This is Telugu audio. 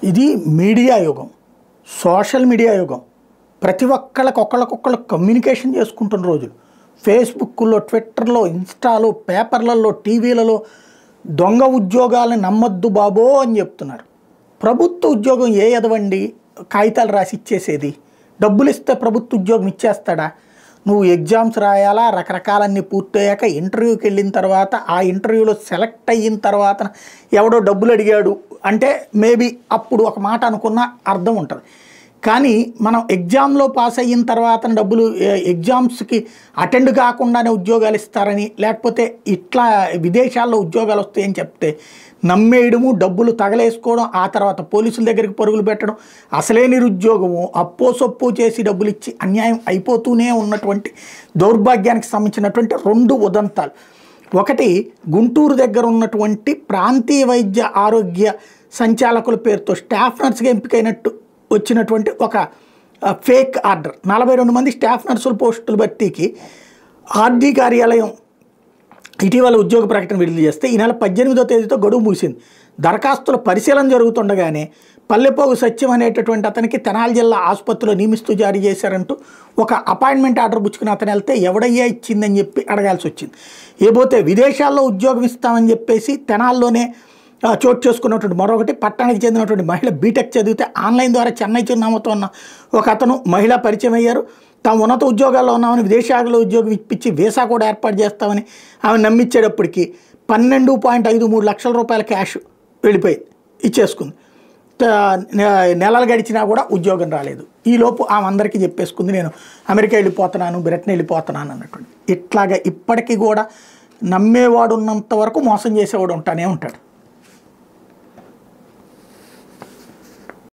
ఇది మీడియా యుగం, సోషల్ మీడియా యుగం. ప్రతి ఒక్కళ్ళకొక్కళ్ళకొక్కళ్ళు కమ్యూనికేషన్ చేసుకుంటున్న రోజులు. ఫేస్బుక్లో, ట్విట్టర్లో, ఇన్స్టాలో, పేపర్లలో, టీవీలలో దొంగ ఉద్యోగాలను నమ్మొద్దు బాబో అని చెప్తున్నారు. ప్రభుత్వ ఉద్యోగం ఏ ఎదవండి కాగితాలు రాసి ఇచ్చేసేది? డబ్బులు ఇస్తే ప్రభుత్వ ఉద్యోగం ఇచ్చేస్తాడా? నువ్వు ఎగ్జామ్స్ రాయాలా, రకరకాలన్నీ పూర్తయ్యాక ఇంటర్వ్యూకి వెళ్ళిన తర్వాత ఆ ఇంటర్వ్యూలో సెలెక్ట్ అయిన తర్వాత ఎవడో డబ్బులు అడిగాడు అంటే మేబీ అప్పుడు ఒక మాట అనుకున్న అర్థం ఉంటుంది. కానీ మనం ఎగ్జామ్లో పాస్ అయిన తర్వాత డబ్బులు ఎగ్జామ్స్కి అటెండ్ కాకుండానే ఉద్యోగాలు ఇస్తారని, లేకపోతే ఇట్లా విదేశాల్లో ఉద్యోగాలు వస్తాయని చెప్తే నమ్మేయడము, డబ్బులు తగలేసుకోవడం, ఆ తర్వాత పోలీసుల దగ్గరికి పరుగులు పెట్టడం, అసలే నిరుద్యోగము, అప్పో సొప్పో చేసి డబ్బులు ఇచ్చి అన్యాయం అయిపోతూనే ఉన్నటువంటి దౌర్భాగ్యానికి సంబంధించినటువంటి 2 ఉదంతాలు. ఒకటి, గుంటూరు దగ్గర ఉన్నటువంటి ప్రాంతీయ వైద్య ఆరోగ్య సంచాలకుల పేరుతో స్టాఫ్ నర్స్గా ఎంపికైనట్టు వచ్చినటువంటి ఒక ఫేక్ ఆర్డర్. 42 మంది స్టాఫ్ నర్సుల పోస్టుల భర్తీకి ఆర్డీ కార్యాలయం ఇటీవల ఉద్యోగ ప్రకటన విడుదల చేస్తే ఈ నెల 18వ తేదీతో గడువు ముగిసింది. దరఖాస్తుల పరిశీలన జరుగుతుండగానే పల్లెపోగు సత్యం అనేటటువంటి అతనికి తెనాలి జిల్లా ఆసుపత్రిలో నియమిస్తూ జారీ చేశారంటూ ఒక అపాయింట్మెంట్ ఆర్డర్ పుచ్చుకుని అతను వెళ్తే ఎవడయ్యా ఇచ్చిందని చెప్పి అడగాల్సి వచ్చింది. ఏపోతే విదేశాల్లో ఉద్యోగం ఇస్తామని చెప్పేసి తెనాల్లోనే చోటు చేసుకున్నటువంటి మరొకటి, పట్టణానికి చెందినటువంటి మహిళ బీటెక్ చదివితే ఆన్లైన్ ద్వారా చెన్నై చిరునామాతో ఉన్న ఒక అతను మహిళ పరిచయం అయ్యారు. తాము ఉన్నత ఉద్యోగాల్లో ఉన్నామని విదేశాల్లో ఉద్యోగం ఇప్పించి వీసా కూడా ఏర్పాటు చేస్తామని ఆమె నమ్మించేటప్పటికి 12.53 లక్షల రూపాయల క్యాష్ వెళ్ళిపోయి ఇచ్చేసుకుంది. నెలలు గడిచినా కూడా ఉద్యోగం రాలేదు. ఈలోపు ఆమె అందరికీ చెప్పేసుకుంది నేను అమెరికా వెళ్ళిపోతున్నాను, బ్రిటన్ వెళ్ళిపోతున్నాను అన్నటువంటి. ఇట్లాగా ఇప్పటికీ కూడా నమ్మేవాడు ఉన్నంత వరకు మోసం చేసేవాడు ఉంటానే ఉంటాడు.